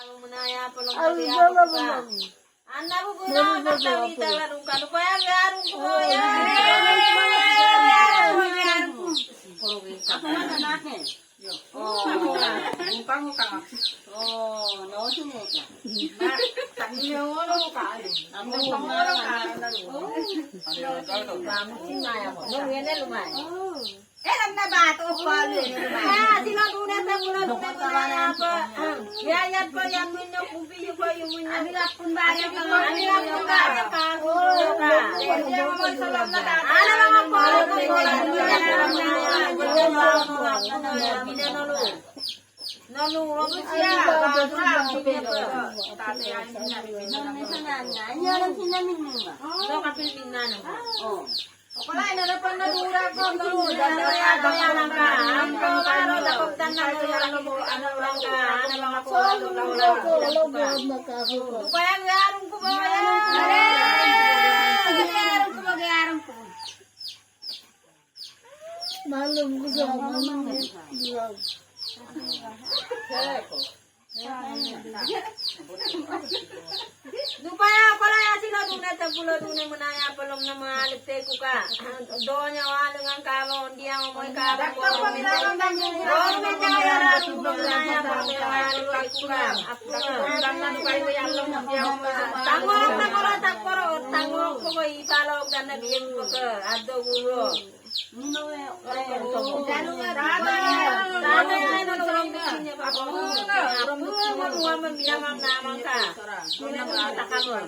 Menaya pelong dari aku ka. Anak bu guna kata kita larung kanu paya garung ko ya. Ako na natin. Oh, Upang mo ka. Oh, nauso mo ka. tangyolo ka. Ako pangoro ka. Kamu sinaya mo. No ngene lumay. Eram na ba ito pa rin? Ah, sinaduna ta mula duna menaya pa. Ya ya pa yang minyo kumpi yo pa yung minyo. Amila pun bari ka. Amila pun bari ka. Ana mga paro ko wala Nanu, siya. Ayaw sinamin mo ba? No kapilin na no. Oh. Wala na dapat na dura ko no. Daya lang ka. Ang paro na pagtan na ano mo ano lang ka. Ano lang ako. Kaya garong ko ba yan? Mag-aaral ko. Malum ko sa Dupaya pala ya sinaduna ta pulo duna menaya pelom na malite ku ka. Donya walang ang kamo dia mo ka. Doktor pamilaran dan Ron me kaya ra ku menaya pelom ku ka. Aku undang na dupay ko yalom na dia mo. Tangok ko italog dan na biyen ko ka. Ado gulo. Aku